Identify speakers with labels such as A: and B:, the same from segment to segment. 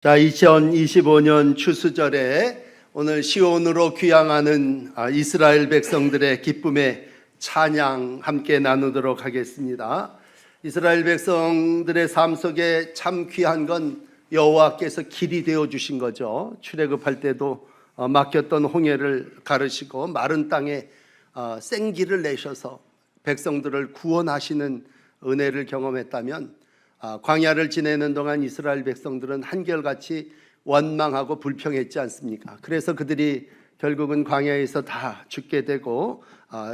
A: 자, 2025년 추수절에 오늘 시온으로 귀향하는 이스라엘 백성들의 기쁨의 찬양 함께 나누도록 하겠습니다. 이스라엘 백성들의 삶 속에 참 귀한 건 여호와께서 길이 되어 주신 거죠. 출애굽할 때도 막혔던 홍해를 가르시고 마른 땅에 생기를 내셔서 백성들을 구원하시는 은혜를 경험했다면, 광야를 지내는 동안 이스라엘 백성들은 한결같이 원망하고 불평했지 않습니까? 그래서 그들이 결국은 광야에서 다 죽게 되고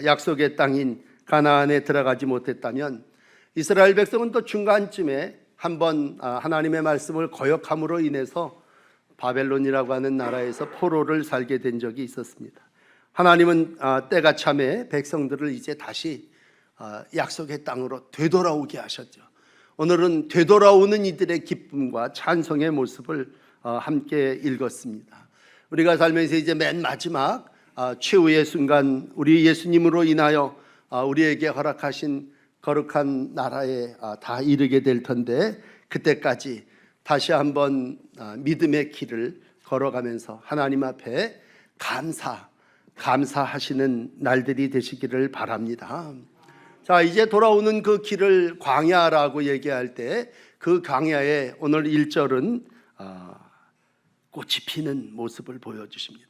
A: 약속의 땅인 가나안에 들어가지 못했다면, 이스라엘 백성은 또 중간쯤에 한번 하나님의 말씀을 거역함으로 인해서 바벨론이라고 하는 나라에서 포로를 살게 된 적이 있었습니다. 하나님은 때가 참에 백성들을 이제 다시 약속의 땅으로 되돌아오게 하셨죠. 오늘은 되돌아오는 이들의 기쁨과 찬송의 모습을 함께 읽었습니다. 우리가 살면서 이제 맨 마지막 최후의 순간, 우리 예수님으로 인하여 우리에게 허락하신 거룩한 나라에 다 이르게 될 텐데, 그때까지 다시 한번 믿음의 길을 걸어가면서 하나님 앞에 감사하시는 날들이 되시기를 바랍니다. 자, 이제 돌아오는 그 길을 광야라고 얘기할 때, 그 광야에 오늘 1절은 꽃이 피는 모습을 보여주십니다.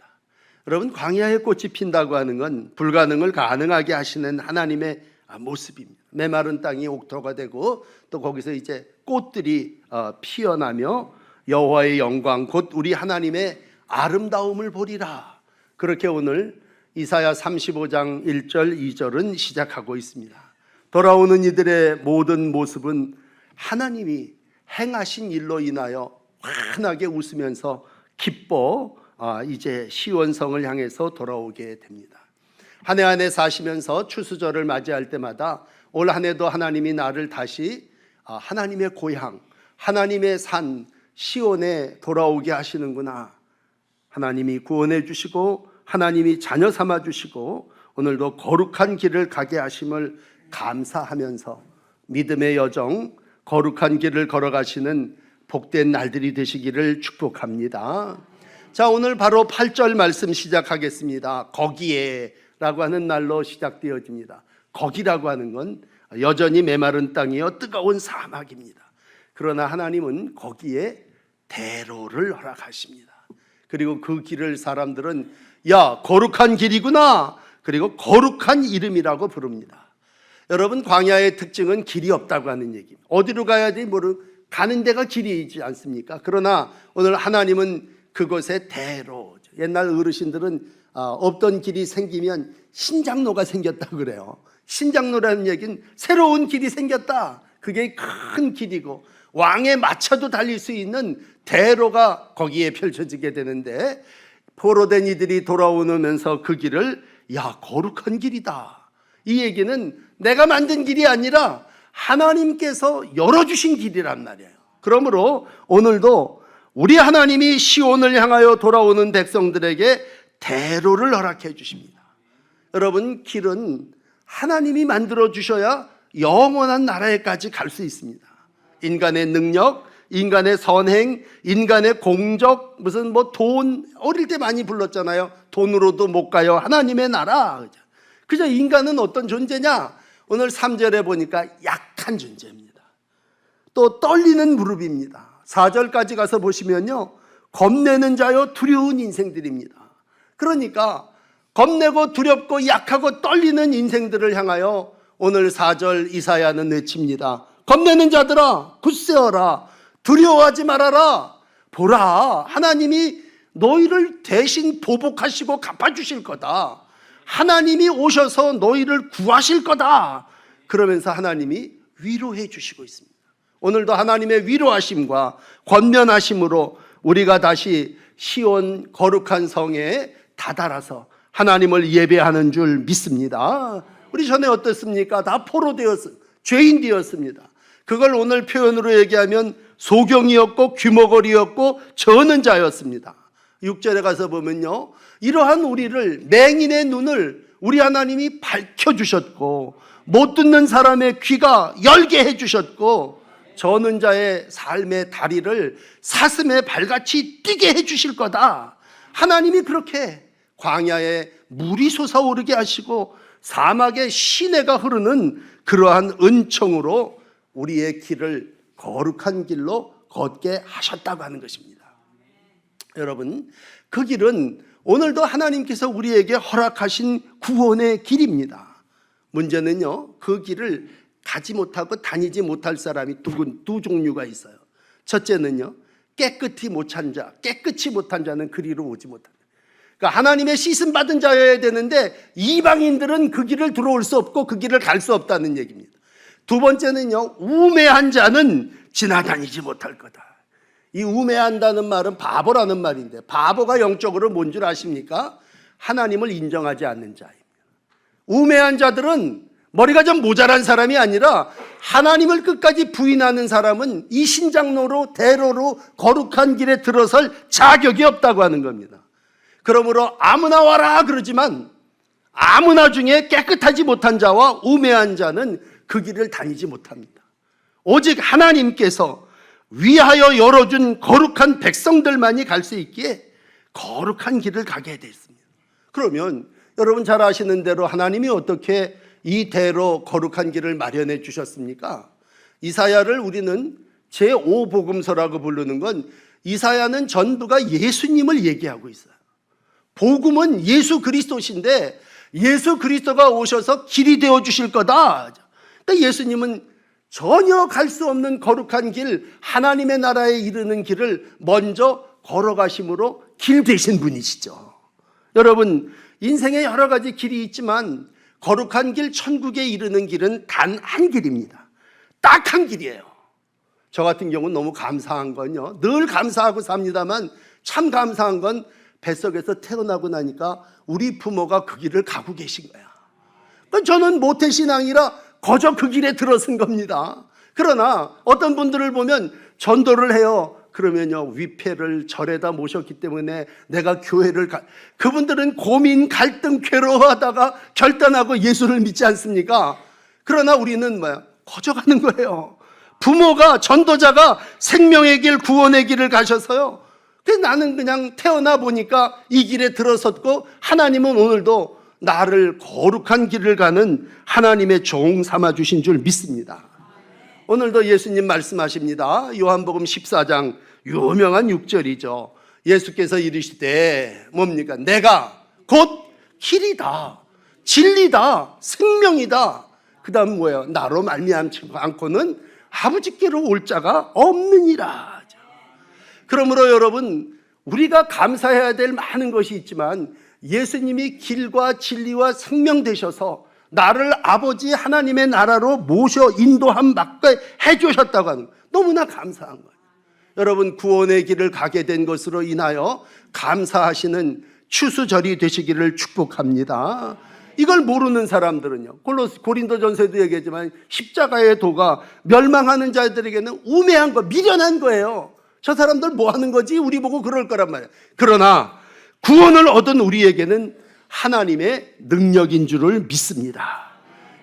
A: 여러분, 광야에 꽃이 핀다고 하는 건 불가능을 가능하게 하시는 하나님의 모습입니다. 메마른 땅이 옥토가 되고, 또 거기서 이제 꽃들이 피어나며 여호와의 영광 곧 우리 하나님의 아름다움을 보리라. 그렇게 오늘 이사야 35장 1절 2절은 시작하고 있습니다. 돌아오는 이들의 모든 모습은 하나님이 행하신 일로 인하여 환하게 웃으면서 기뻐 이제 시온성을 향해서 돌아오게 됩니다. 한 해 한 해 사시면서 추수절을 맞이할 때마다 올 한 해도 하나님이 나를 다시 하나님의 고향, 하나님의 산 시온에 돌아오게 하시는구나. 하나님이 구원해 주시고 하나님이 자녀 삼아 주시고 오늘도 거룩한 길을 가게 하심을 감사하면서 믿음의 여정, 거룩한 길을 걸어가시는 복된 날들이 되시기를 축복합니다. 자, 오늘 바로 8절 말씀 시작하겠습니다. 거기에 라고 하는 날로 시작되어집니다. 거기라고 하는 건 여전히 메마른 땅이요 뜨거운 사막입니다. 그러나 하나님은 거기에 대로를 허락하십니다. 그리고 그 길을 사람들은 야, 거룩한 길이구나, 그리고 거룩한 이름이라고 부릅니다. 여러분, 광야의 특징은 길이 없다고 하는 얘기입니다. 어디로 가야 돼 가는 데가 길이지 않습니까? 그러나 오늘 하나님은 그곳에 대로, 옛날 어르신들은 없던 길이 생기면 신장로가 생겼다고 그래요. 신장로라는 얘기는 새로운 길이 생겼다, 그게 큰 길이고 왕의 마차도 달릴 수 있는 대로가 거기에 펼쳐지게 되는데, 포로된 이들이 돌아오면서 그 길을 야, 거룩한 길이다, 이 얘기는 내가 만든 길이 아니라 하나님께서 열어주신 길이란 말이에요. 그러므로 오늘도 우리 하나님이 시온을 향하여 돌아오는 백성들에게 대로를 허락해 주십니다. 여러분, 길은 하나님이 만들어 주셔야 영원한 나라에까지 갈 수 있습니다. 인간의 능력, 인간의 선행, 인간의 공적, 무슨 돈, 어릴 때 많이 불렀잖아요. 돈으로도 못 가요 하나님의 나라. 그저 인간은 어떤 존재냐? 오늘 3절에 보니까 약한 존재입니다. 또 떨리는 무릎입니다. 4절까지 가서 보시면요, 겁내는 자요 두려운 인생들입니다. 그러니까 겁내고 두렵고 약하고 떨리는 인생들을 향하여 오늘 4절 이사야는 외칩니다. 겁내는 자들아, 굳세어라, 두려워하지 말아라. 보라, 하나님이 너희를 대신 보복하시고 갚아주실 거다. 하나님이 오셔서 너희를 구하실 거다. 그러면서 하나님이 위로해 주시고 있습니다. 오늘도 하나님의 위로하심과 권면하심으로 우리가 다시 시온 거룩한 성에 다다라서 하나님을 예배하는 줄 믿습니다. 우리 전에 어떻습니까? 다 포로 죄인 되었습니다. 그걸 오늘 표현으로 얘기하면 소경이었고 귀머거리였고 저는 자였습니다. 6절에 가서 보면요, 이러한 우리를, 맹인의 눈을 우리 하나님이 밝혀주셨고 못 듣는 사람의 귀가 열게 해주셨고 저는 자의 삶의 다리를 사슴의 발같이 뛰게 해주실 거다. 하나님이 그렇게 광야에 물이 솟아오르게 하시고 사막에 시내가 흐르는 그러한 은총으로 우리의 길을 거룩한 길로 걷게 하셨다고 하는 것입니다. 여러분, 그 길은 오늘도 하나님께서 우리에게 허락하신 구원의 길입니다. 문제는요, 그 길을 가지 못하고 다니지 못할 사람이 두 종류가 있어요. 첫째는요, 깨끗이 못한 자는 그리로 오지 못한다. 그러니까 하나님의 씻음 받은 자여야 되는데 이방인들은 그 길을 들어올 수 없고 그 길을 갈 수 없다는 얘기입니다. 두 번째는요, 우매한 자는 지나다니지 못할 거다. 이 우매한다는 말은 바보라는 말인데, 바보가 영적으로 뭔 줄 아십니까? 하나님을 인정하지 않는 자입니다. 우매한 자들은 머리가 좀 모자란 사람이 아니라 하나님을 끝까지 부인하는 사람은 이 신장로로 대로로 거룩한 길에 들어설 자격이 없다고 하는 겁니다. 그러므로 아무나 와라 그러지만 아무나 중에 깨끗하지 못한 자와 우매한 자는 그 길을 다니지 못합니다. 오직 하나님께서 위하여 열어준 거룩한 백성들만이 갈 수 있기에 거룩한 길을 가게 됐습니다. 그러면 여러분 잘 아시는 대로 하나님이 어떻게 이 대로 거룩한 길을 마련해 주셨습니까? 이사야를 우리는 제5복음서라고 부르는 건 이사야는 전부가 예수님을 얘기하고 있어요. 복음은 예수 그리스도신데 예수 그리스도가 오셔서 길이 되어 주실 거다. 그러니까 예수님은 전혀 갈 수 없는 거룩한 길, 하나님의 나라에 이르는 길을 먼저 걸어가심으로 길 되신 분이시죠. 여러분, 인생에 여러 가지 길이 있지만 거룩한 길, 천국에 이르는 길은 단 한 길입니다. 딱 한 길이에요. 저 같은 경우는 너무 감사한 건요, 늘 감사하고 삽니다만 참 감사한 건 뱃속에서 태어나고 나니까 우리 부모가 그 길을 가고 계신 거야. 저는 모태신앙이라 거저 그 길에 들어선 겁니다. 그러나 어떤 분들을 보면 전도를 해요. 그러면요, 위패를 절에다 모셨기 때문에 내가 교회를 그분들은 고민, 갈등, 괴로워하다가 결단하고 예수를 믿지 않습니까? 그러나 우리는 거저 가는 거예요. 부모가, 전도자가 생명의 길, 구원의 길을 가셔서요, 나는 그냥 태어나 보니까 이 길에 들어섰고 하나님은 오늘도 나를 거룩한 길을 가는 하나님의 종 삼아주신 줄 믿습니다. 오늘도 예수님 말씀하십니다. 요한복음 14장 유명한 6절이죠. 예수께서 이르시되 뭡니까? 내가 곧 길이다, 진리다, 생명이다. 그 다음 뭐예요? 나로 말미암지 않고는 아버지께로 올 자가 없느니라. 그러므로 여러분, 우리가 감사해야 될 많은 것이 있지만 예수님이 길과 진리와 생명 되셔서 나를 아버지 하나님의 나라로 모셔 인도함 받게 해주셨다고 하는, 너무나 감사한 거예요. 여러분, 구원의 길을 가게 된 것으로 인하여 감사하시는 추수절이 되시기를 축복합니다. 이걸 모르는 사람들은요, 고린도전서에도 얘기했지만 십자가의 도가 멸망하는 자들에게는 우매한 거, 미련한 거예요. 저 사람들 뭐 하는 거지? 우리 보고 그럴 거란 말이에요. 그러나 구원을 얻은 우리에게는 하나님의 능력인 줄을 믿습니다.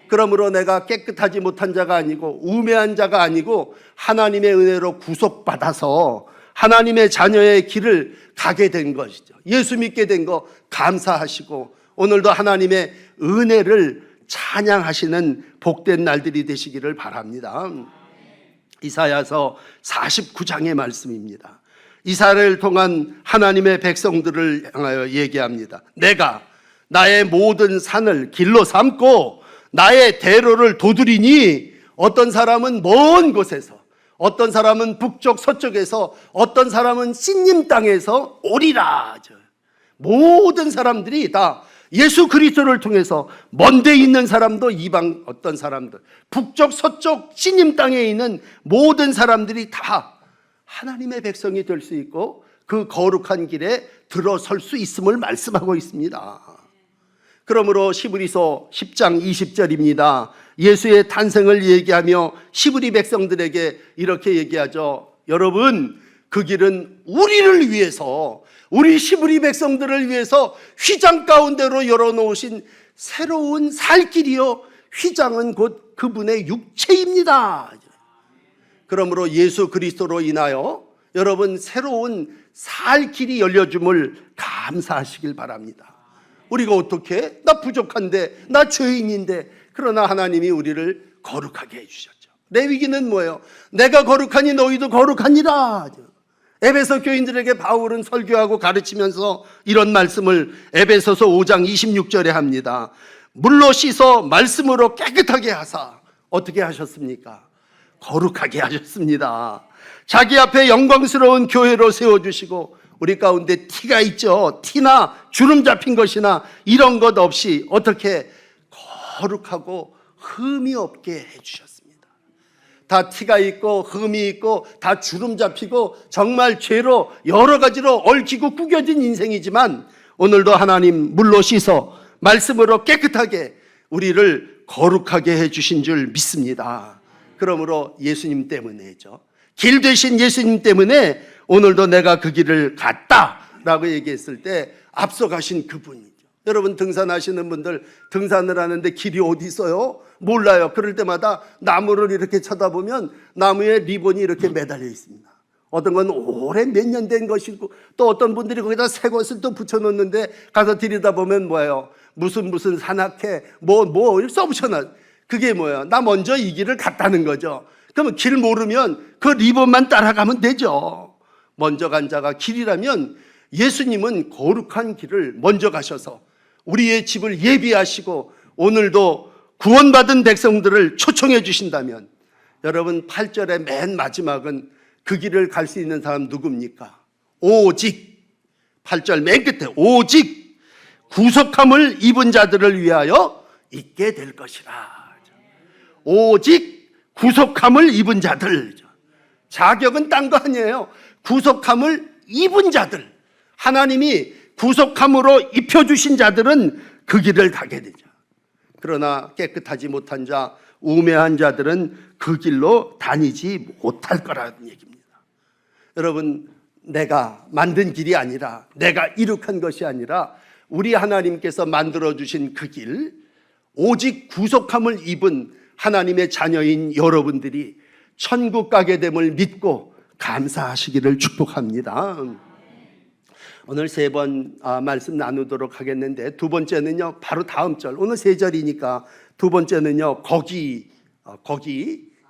A: 그러므로 내가 깨끗하지 못한 자가 아니고 우매한 자가 아니고 하나님의 은혜로 구속받아서 하나님의 자녀의 길을 가게 된 것이죠. 예수 믿게 된 거 감사하시고 오늘도 하나님의 은혜를 찬양하시는 복된 날들이 되시기를 바랍니다. 이사야서 49장의 말씀입니다. 이사야를 통한 하나님의 백성들을 향하여 얘기합니다. 내가 나의 모든 산을 길로 삼고 나의 대로를 도드리니, 어떤 사람은 먼 곳에서, 어떤 사람은 북쪽 서쪽에서, 어떤 사람은 신님 땅에서 오리라. 모든 사람들이 다 예수 그리스도를 통해서, 먼데 있는 사람도 이방 어떤 사람들, 북쪽 서쪽 신님 땅에 있는 모든 사람들이 다 하나님의 백성이 될 수 있고 그 거룩한 길에 들어설 수 있음을 말씀하고 있습니다. 그러므로 시브리서 10장 20절입니다. 예수의 탄생을 얘기하며 시브리 백성들에게 이렇게 얘기하죠. 여러분, 그 길은 우리를 위해서, 우리 시브리 백성들을 위해서 휘장 가운데로 열어놓으신 새로운 살 길이요, 휘장은 곧 그분의 육체입니다. 그러므로 예수 그리스도로 인하여 여러분 새로운 살 길이 열려줌을 감사하시길 바랍니다. 우리가 어떻게? 나 부족한데, 나 죄인인데, 그러나 하나님이 우리를 거룩하게 해주셨죠. 레위기는 뭐예요? 내가 거룩하니 너희도 거룩하니라. 에베소 교인들에게 바울은 설교하고 가르치면서 이런 말씀을 에베소서 5장 26절에 합니다. 물로 씻어 말씀으로 깨끗하게 하사. 어떻게 하셨습니까? 거룩하게 하셨습니다. 자기 앞에 영광스러운 교회로 세워주시고 우리 가운데 티가 있죠. 티나 주름 잡힌 것이나 이런 것 없이 어떻게 거룩하고 흠이 없게 해주셨습니다. 다 티가 있고 흠이 있고 다 주름 잡히고 정말 죄로 여러 가지로 얽히고 구겨진 인생이지만 오늘도 하나님 물로 씻어 말씀으로 깨끗하게 우리를 거룩하게 해주신 줄 믿습니다. 그러므로 예수님 때문에죠. 길 되신 예수님 때문에 오늘도 내가 그 길을 갔다라고 얘기했을 때 앞서가신 그분이죠. 여러분 등산하시는 분들 등산을 하는데 길이 어디 있어요? 몰라요. 그럴 때마다 나무를 이렇게 쳐다보면 나무에 리본이 이렇게 매달려 있습니다. 어떤 건 오래 몇 년 된 것이고 또 어떤 분들이 거기다 새 것을 또 붙여놓는데 가서 들여다보면 뭐예요? 무슨 산악회 뭐 써붙여놔. 그게 뭐예요? 나 먼저 이 길을 갔다는 거죠. 그러면 길 모르면 그 리본만 따라가면 되죠. 먼저 간 자가 길이라면 예수님은 거룩한 길을 먼저 가셔서 우리의 집을 예비하시고 오늘도 구원받은 백성들을 초청해 주신다면 여러분 8절의 맨 마지막은 그 길을 갈 수 있는 사람 누굽니까? 오직 8절 맨 끝에 오직 구속함을 입은 자들을 위하여 있게 될 것이라. 오직 구속함을 입은 자들. 자격은 딴 거 아니에요. 구속함을 입은 자들. 하나님이 구속함으로 입혀주신 자들은 그 길을 가게 되죠. 그러나 깨끗하지 못한 자, 우매한 자들은 그 길로 다니지 못할 거라는 얘기입니다. 여러분, 내가 만든 길이 아니라 내가 이룩한 것이 아니라 우리 하나님께서 만들어주신 그 길, 오직 구속함을 입은 하나님의 자녀인 여러분들이 천국 가게 됨을 믿고 감사하시기를 축복합니다. 오늘 세 번 말씀 나누도록 하겠는데 두 번째는요 바로 다음 절, 오늘 세 절이니까 두 번째는요 거기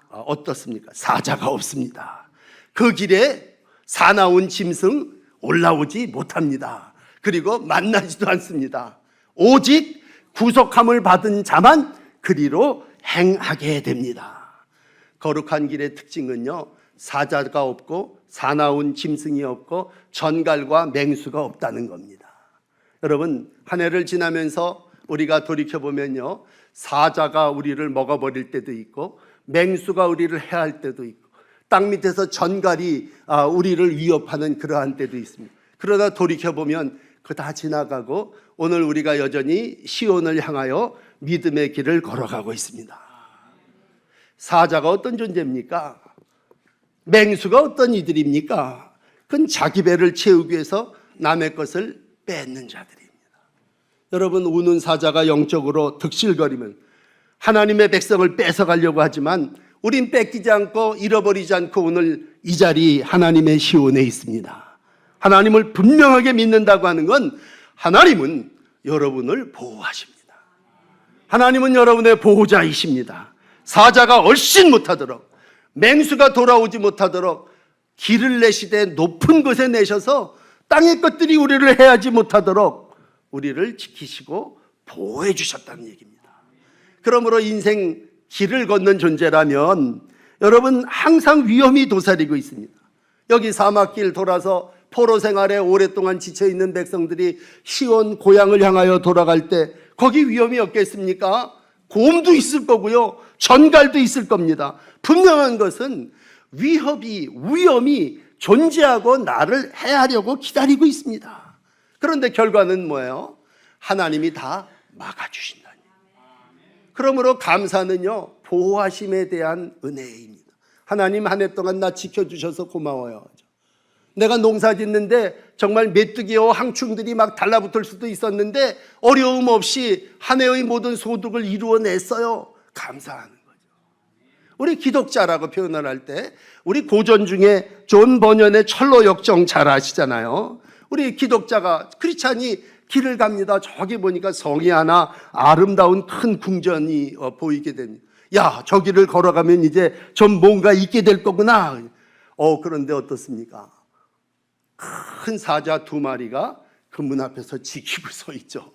A: 어떻습니까? 사자가 없습니다. 그 길에 사나운 짐승 올라오지 못합니다. 그리고 만나지도 않습니다. 오직 구속함을 받은 자만 그리로 행하게 됩니다. 거룩한 길의 특징은요 사자가 없고 사나운 짐승이 없고 전갈과 맹수가 없다는 겁니다. 여러분 한 해를 지나면서 우리가 돌이켜보면요 사자가 우리를 먹어버릴 때도 있고 맹수가 우리를 해할 때도 있고 땅 밑에서 전갈이 우리를 위협하는 그러한 때도 있습니다. 그러다 돌이켜보면 그거 다 지나가고 오늘 우리가 여전히 시온을 향하여 믿음의 길을 걸어가고 있습니다. 사자가 어떤 존재입니까? 맹수가 어떤 이들입니까? 그건 자기 배를 채우기 위해서 남의 것을 뺏는 자들입니다. 여러분 우는 사자가 영적으로 득실거리면 하나님의 백성을 뺏어가려고 하지만 우린 뺏기지 않고 잃어버리지 않고 오늘 이 자리 하나님의 시온에 있습니다. 하나님을 분명하게 믿는다고 하는 건 하나님은 여러분을 보호하십니다. 하나님은 여러분의 보호자이십니다. 사자가 얼씬 못하도록 맹수가 돌아오지 못하도록 길을 내시되 높은 곳에 내셔서 땅의 것들이 우리를 해하지 못하도록 우리를 지키시고 보호해 주셨다는 얘기입니다. 그러므로 인생 길을 걷는 존재라면 여러분 항상 위험이 도사리고 있습니다. 여기 사막길 돌아서 포로 생활에 오랫동안 지쳐있는 백성들이 시온 고향을 향하여 돌아갈 때 거기 위험이 없겠습니까? 곰도 있을 거고요 전갈도 있을 겁니다. 분명한 것은 위험이 존재하고 나를 해하려고 기다리고 있습니다. 그런데 결과는 뭐예요? 하나님이 다 막아주신다니. 그러므로 감사는요 보호하심에 대한 은혜입니다. 하나님 한 해 동안 나 지켜주셔서 고마워요. 내가 농사 짓는데 정말 메뚜기와 항충들이 막 달라붙을 수도 있었는데 어려움 없이 한 해의 모든 소득을 이루어냈어요. 감사하는 거죠. 우리 기독자라고 표현을 할 때 우리 고전 중에 존 버년의 철로 역정 잘 아시잖아요. 우리 기독자가 크리스찬이 길을 갑니다. 저기 보니까 성이 하나 아름다운 큰 궁전이 보이게 됩니다. 야, 저 길을 걸어가면 이제 좀 뭔가 있게 될 거구나. 그런데 어떻습니까? 큰 사자 2마리가 그 문 앞에서 지키고 서 있죠.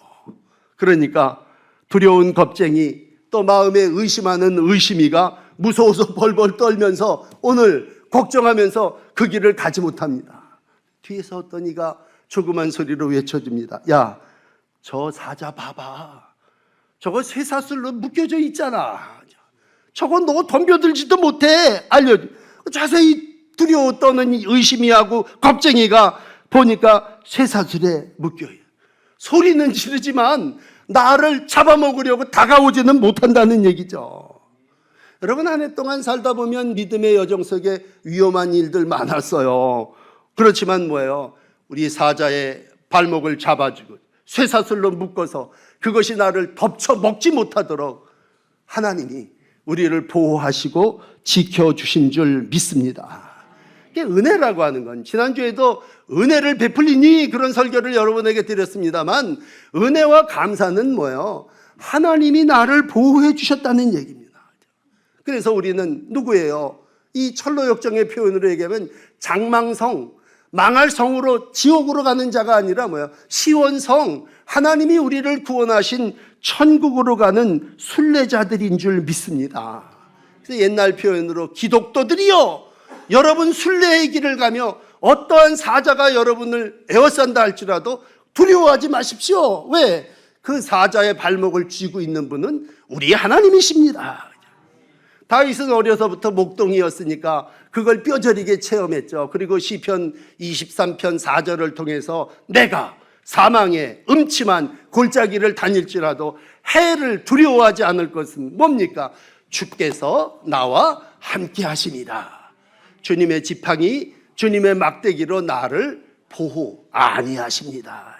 A: 그러니까 두려운 겁쟁이 또 마음에 의심하는 의심이가 무서워서 벌벌 떨면서 오늘 걱정하면서 그 길을 가지 못합니다. 뒤에서 어떤 이가 조그만 소리로 외쳐줍니다. 야, 저 사자 봐봐. 저거 쇠사슬로 묶여져 있잖아. 저거 너 덤벼들지도 못해. 알려줘. 자세히 두려워 떠는 의심이하고 겁쟁이가 보니까 쇠사슬에 묶여요. 소리는 지르지만 나를 잡아먹으려고 다가오지는 못한다는 얘기죠. 여러분, 한 해 동안 살다 보면 믿음의 여정 속에 위험한 일들 많았어요. 그렇지만 뭐예요? 우리 사자의 발목을 잡아주고 쇠사슬로 묶어서 그것이 나를 덮쳐 먹지 못하도록 하나님이 우리를 보호하시고 지켜주신 줄 믿습니다. 이게 은혜라고 하는 건, 지난주에도 은혜를 베풀리니 그런 설교를 여러분에게 드렸습니다만, 은혜와 감사는 뭐예요? 하나님이 나를 보호해 주셨다는 얘기입니다. 그래서 우리는 누구예요? 이 철로 역정의 표현으로 얘기하면 장망성, 망할 성으로 지옥으로 가는 자가 아니라 뭐예요? 시원성, 하나님이 우리를 구원하신 천국으로 가는 순례자들인 줄 믿습니다. 그래서 옛날 표현으로 기독도들이여, 여러분 순례의 길을 가며 어떠한 사자가 여러분을 에워싼다 할지라도 두려워하지 마십시오. 왜? 그 사자의 발목을 쥐고 있는 분은 우리 하나님이십니다. 다윗은 어려서부터 목동이었으니까 그걸 뼈저리게 체험했죠. 그리고 시편 23편 4절을 통해서 내가 사망의 음침한 골짜기를 다닐지라도 해를 두려워하지 않을 것은 뭡니까? 주께서 나와 함께 하십니다. 주님의 지팡이, 주님의 막대기로 나를 보호 아니하십니다.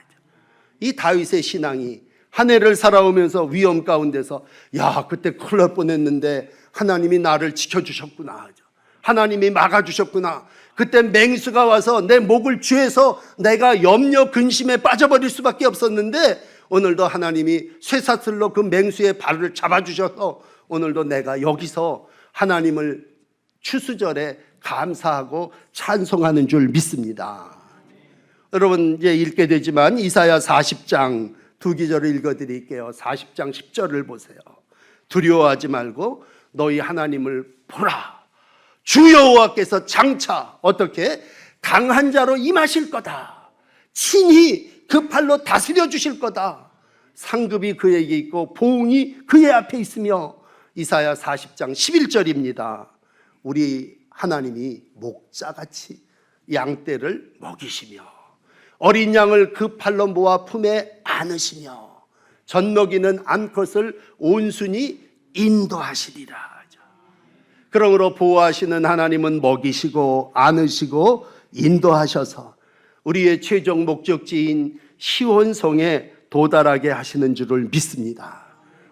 A: 이 다윗의 신앙이 한 해를 살아오면서 위험 가운데서 야, 그때 큰일 날 뻔했는데 하나님이 나를 지켜주셨구나, 하나님이 막아주셨구나, 그때 맹수가 와서 내 목을 쥐어서 내가 염려 근심에 빠져버릴 수밖에 없었는데 오늘도 하나님이 쇠사슬로 그 맹수의 발을 잡아주셔서 오늘도 내가 여기서 하나님을 추수절에 감사하고 찬송하는 줄 믿습니다. 여러분, 이제 읽게 되지만 이사야 40장 2기절을 읽어드릴게요. 40장 10절을 보세요. 두려워하지 말고 너희 하나님을 보라. 주 여호와께서 장차 어떻게 강한 자로 임하실 거다. 친히 그 팔로 다스려 주실 거다. 상급이 그에게 있고 보응이 그의 앞에 있으며. 이사야 40장 11절입니다. 우리 하나님이 목자같이 양떼를 먹이시며 어린 양을 그 팔로 모아 품에 안으시며 젖먹이는 암컷을 온순히 인도하시리라. 그러므로 보호하시는 하나님은 먹이시고 안으시고 인도하셔서 우리의 최종 목적지인 시온성에 도달하게 하시는 줄을 믿습니다.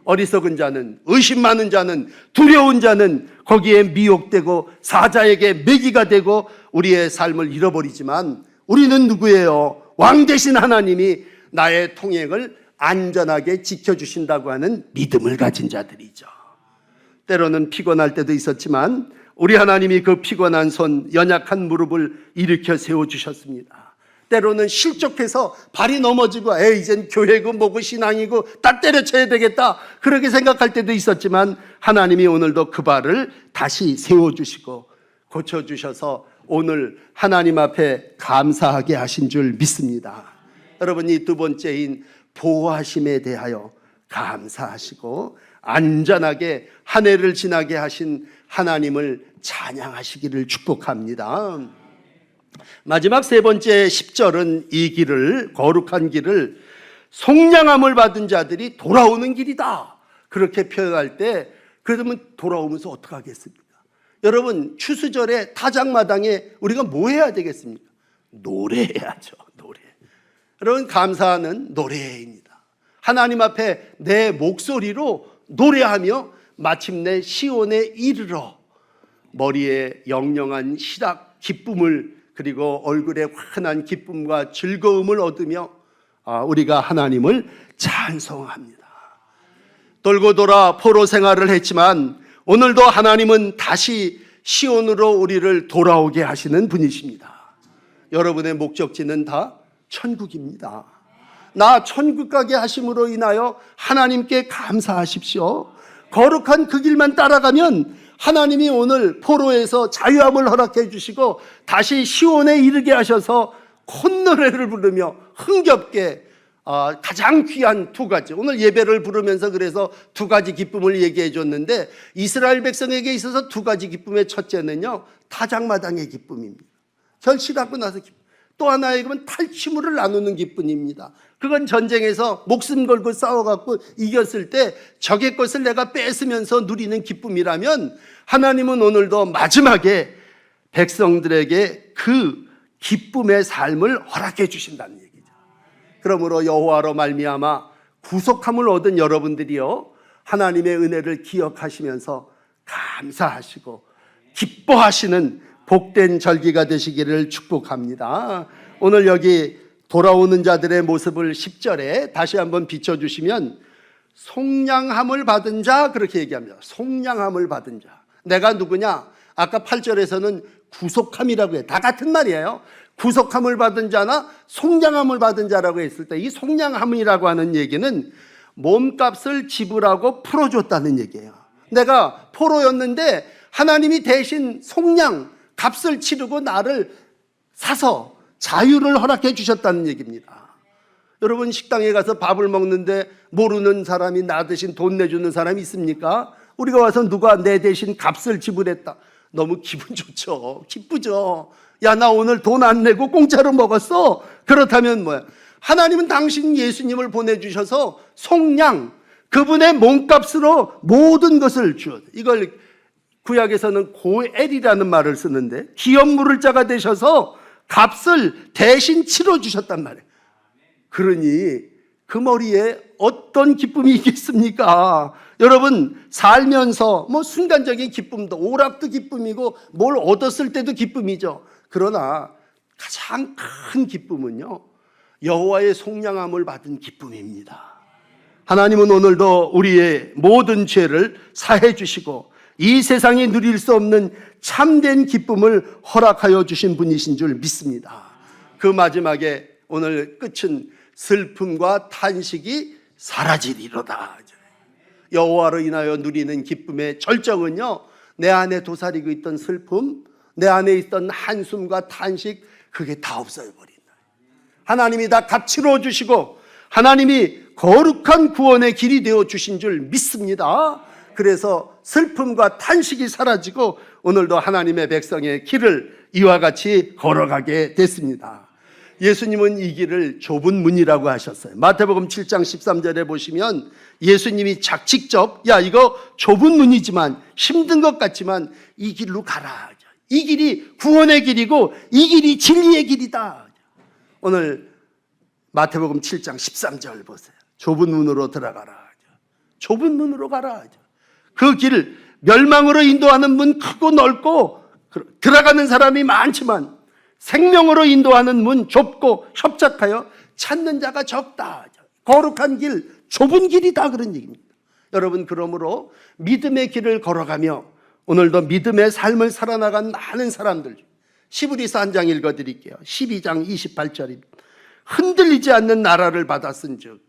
A: 어리석은 자는, 의심 많은 자는, 두려운 자는 거기에 미혹되고 사자에게 매기가 되고 우리의 삶을 잃어버리지만 우리는 누구예요? 왕 되신 하나님이 나의 통행을 안전하게 지켜주신다고 하는 믿음을 가진 자들이죠. 때로는 피곤할 때도 있었지만 우리 하나님이 그 피곤한 손, 연약한 무릎을 일으켜 세워주셨습니다. 때로는 실족해서 발이 넘어지고 이젠 교회고 뭐고 신앙이고 다 때려쳐야 되겠다 그렇게 생각할 때도 있었지만 하나님이 오늘도 그 발을 다시 세워주시고 고쳐주셔서 오늘 하나님 앞에 감사하게 하신 줄 믿습니다. 여러분, 이 두 번째인 보호하심에 대하여 감사하시고 안전하게 한 해를 지나게 하신 하나님을 찬양하시기를 축복합니다. 마지막 세 번째 10절은 이 길을, 거룩한 길을 속량함을 받은 자들이 돌아오는 길이다 그렇게 표현할 때, 그러면 돌아오면서 어떻게 하겠습니까? 여러분, 추수절에 타작마당에 우리가 뭐 해야 되겠습니까? 노래해야죠. 노래. 여러분, 감사하는 노래입니다. 하나님 앞에 내 목소리로 노래하며 마침내 시온에 이르러 머리에 영영한 희락, 기쁨을, 그리고 얼굴에 환한 기쁨과 즐거움을 얻으며 우리가 하나님을 찬송합니다. 돌고 돌아 포로 생활을 했지만 오늘도 하나님은 다시 시온으로 우리를 돌아오게 하시는 분이십니다. 여러분의 목적지는 다 천국입니다. 나 천국 가게 하심으로 인하여 하나님께 감사하십시오. 거룩한 그 길만 따라가면 하나님이 오늘 포로에서 자유함을 허락해 주시고 다시 시온에 이르게 하셔서 콧노래를 부르며 흥겹게 가장 귀한 두 가지, 오늘 예배를 부르면서 그래서 두 가지 기쁨을 얘기해 줬는데 이스라엘 백성에게 있어서 두 가지 기쁨의 첫째는요, 타작마당의 기쁨입니다. 결실하고 나서 기쁨. 또 하나에게는 탈취물을 나누는 기쁨입니다. 그건 전쟁에서 목숨 걸고 싸워갖고 이겼을 때 적의 것을 내가 뺏으면서 누리는 기쁨이라면 하나님은 오늘도 마지막에 백성들에게 그 기쁨의 삶을 허락해 주신다는 얘기죠. 그러므로 여호와로 말미암아 구속함을 얻은 여러분들이요, 하나님의 은혜를 기억하시면서 감사하시고 기뻐하시는 복된 절기가 되시기를 축복합니다. 오늘 여기 돌아오는 자들의 모습을 10절에 다시 한번 비춰주시면 속량함을 받은 자, 그렇게 얘기합니다. 속량함을 받은 자. 내가 누구냐? 아까 8절에서는 구속함이라고 해요. 다 같은 말이에요. 구속함을 받은 자나 속량함을 받은 자라고 했을 때 이 속량함이라고 하는 얘기는 몸값을 지불하고 풀어줬다는 얘기예요. 내가 포로였는데 하나님이 대신 속량, 값을 치르고 나를 사서 자유를 허락해 주셨다는 얘기입니다. 여러분, 식당에 가서 밥을 먹는데 모르는 사람이 나 대신 돈 내주는 사람이 있습니까? 우리가 와서 누가 내 대신 값을 지불했다. 너무 기분 좋죠. 기쁘죠. 야, 나 오늘 돈 안 내고 공짜로 먹었어. 그렇다면 뭐야? 하나님은 당신 예수님을 보내주셔서 속량, 그분의 몸값으로 모든 것을 주었어요. 이걸 구약에서는 고엘이라는 말을 쓰는데 기업물을 자가 되셔서 값을 대신 치러주셨단 말이에요. 그러니 그 머리에 어떤 기쁨이 있겠습니까? 여러분, 살면서 순간적인 기쁨도, 오락도 기쁨이고 뭘 얻었을 때도 기쁨이죠. 그러나 가장 큰 기쁨은요, 여호와의 속량함을 받은 기쁨입니다. 하나님은 오늘도 우리의 모든 죄를 사해 주시고 이 세상에 누릴 수 없는 참된 기쁨을 허락하여 주신 분이신 줄 믿습니다. 그 마지막에 오늘 끝은 슬픔과 탄식이 사라지리로다. 여호와로 인하여 누리는 기쁨의 절정은요, 내 안에 도사리고 있던 슬픔, 내 안에 있던 한숨과 탄식, 그게 다 없어져 버린다. 하나님이 다 값치러 주시고 하나님이 거룩한 구원의 길이 되어 주신 줄 믿습니다. 그래서 슬픔과 탄식이 사라지고 오늘도 하나님의 백성의 길을 이와 같이 걸어가게 됐습니다. 예수님은 이 길을 좁은 문이라고 하셨어요. 마태복음 7장 13절에 보시면 예수님이 직접 이거 좁은 문이지만 힘든 것 같지만 이 길로 가라. 이 길이 구원의 길이고 이 길이 진리의 길이다. 오늘 마태복음 7장 13절 보세요. 좁은 문으로 들어가라. 좁은 문으로 가라. 그 길, 멸망으로 인도하는 문 크고 넓고 들어가는 사람이 많지만 생명으로 인도하는 문 좁고 협착하여 찾는 자가 적다. 거룩한 길, 좁은 길이다, 그런 얘기입니다. 여러분, 그러므로 믿음의 길을 걸어가며 오늘도 믿음의 삶을 살아나간 많은 사람들, 시브리서 한 장 읽어드릴게요. 12장 28절입니다. 흔들리지 않는 나라를 받았은즉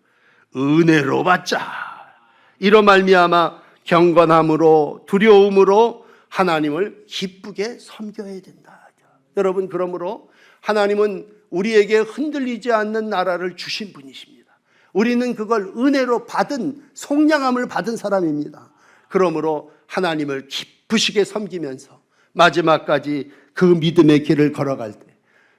A: 은혜로 받자. 이로 말미암아 경건함으로 두려움으로 하나님을 기쁘게 섬겨야 된다. 여러분, 그러므로 하나님은 우리에게 흔들리지 않는 나라를 주신 분이십니다. 우리는 그걸 은혜로 받은, 속량함을 받은 사람입니다. 그러므로 하나님을 기쁘시게 섬기면서 마지막까지 그 믿음의 길을 걸어갈 때,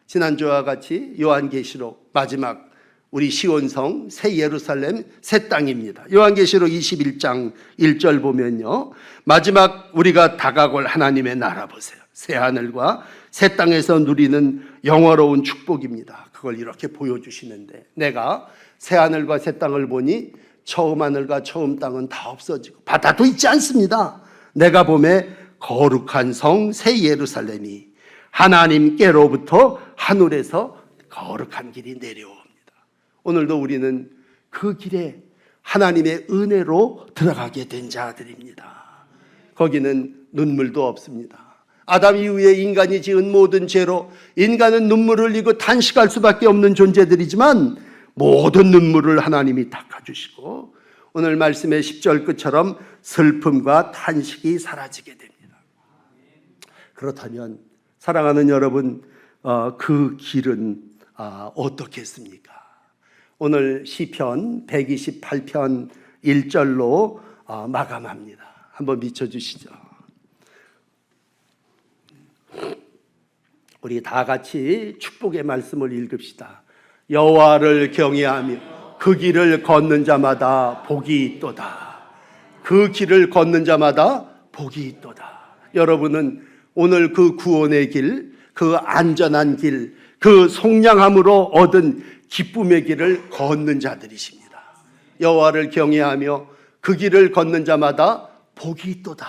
A: 지난주와 같이 요한계시록 마지막 우리 시온성 새 예루살렘 새 땅입니다. 요한계시록 21장 1절 보면요, 마지막 우리가 다가올 하나님의 나라 보세요. 새 하늘과 새 땅에서 누리는 영화로운 축복입니다. 그걸 이렇게 보여주시는데, 내가 새 하늘과 새 땅을 보니 처음 하늘과 처음 땅은 다 없어지고 바다도 있지 않습니다. 내가 보매 거룩한 성 새 예루살렘이 하나님께로부터 하늘에서 거룩한 길이 내려옵니다. 오늘도 우리는 그 길에 하나님의 은혜로 들어가게 된 자들입니다. 거기는 눈물도 없습니다. 아담 이후에 인간이 지은 모든 죄로 인간은 눈물을 흘리고 탄식할 수밖에 없는 존재들이지만 모든 눈물을 하나님이 닦아주시고 오늘 말씀의 10절 끝처럼 슬픔과 탄식이 사라지게 됩니다. 그렇다면 사랑하는 여러분, 그 길은 어떻겠습니까? 오늘 시편 128편 1절로 마감합니다. 한번 비춰주시죠. 우리 다 같이 축복의 말씀을 읽읍시다. 여호와를 경외하며 그 길을 걷는 자마다 복이 있도다. 그 길을 걷는 자마다 복이 있도다. 여러분은 오늘 그 구원의 길, 그 안전한 길, 그 속량함으로 얻은 기쁨의 길을 걷는 자들이십니다. 여호와를 경외하며 그 길을 걷는 자마다 복이 있도다.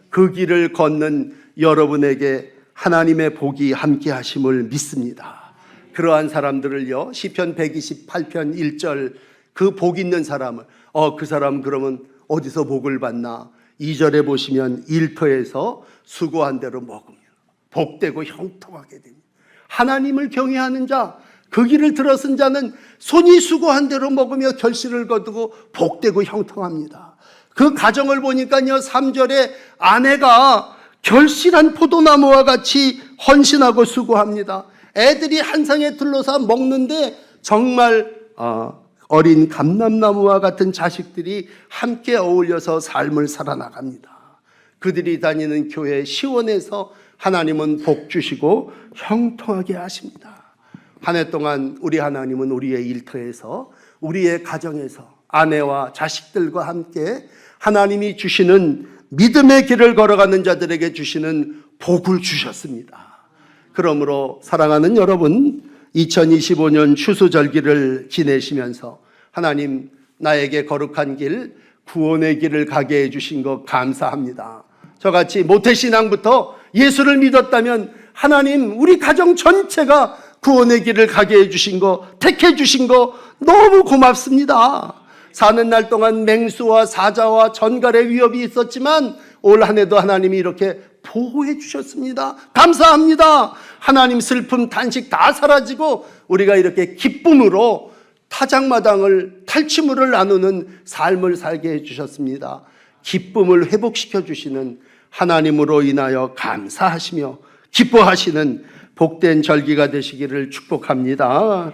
A: 그 길을 걷는 여러분에게 하나님의 복이 함께 하심을 믿습니다. 그러한 사람들을요, 시편 128편 1절 그 복 있는 사람을 그 사람 그러면 어디서 복을 받나? 2절에 보시면 일터에서 수고한 대로 먹으면 복되고 형통하게 됩니다. 하나님을 경외하는 자, 그 길을 들어선 자는 손이 수고한 대로 먹으며 결실을 거두고 복되고 형통합니다. 그 가정을 보니까요, 3절에 아내가 결실한 포도나무와 같이 헌신하고 수고합니다. 애들이 한 상에 둘러서 먹는데 정말 어린 감람나무와 같은 자식들이 함께 어울려서 삶을 살아나갑니다. 그들이 다니는 교회 시원해서 하나님은 복 주시고 형통하게 하십니다. 한 해 동안 우리 하나님은 우리의 일터에서, 우리의 가정에서 아내와 자식들과 함께 하나님이 주시는 믿음의 길을 걸어가는 자들에게 주시는 복을 주셨습니다. 그러므로 사랑하는 여러분, 2025년 추수절기를 지내시면서 하나님, 나에게 거룩한 길, 구원의 길을 가게 해주신 것 감사합니다. 저같이 모태신앙부터 예수를 믿었다면 하나님, 우리 가정 전체가 구원의 길을 가게 해주신 거, 택해 주신 거 너무 고맙습니다. 사는 날 동안 맹수와 사자와 전갈의 위협이 있었지만 올 한 해도 하나님이 이렇게 보호해 주셨습니다. 감사합니다. 하나님, 슬픔, 탄식 다 사라지고 우리가 이렇게 기쁨으로 타작마당을, 탈취물을 나누는 삶을 살게 해주셨습니다. 기쁨을 회복시켜 주시는 하나님으로 인하여 감사하시며 기뻐하시는 복된 절기가 되시기를 축복합니다.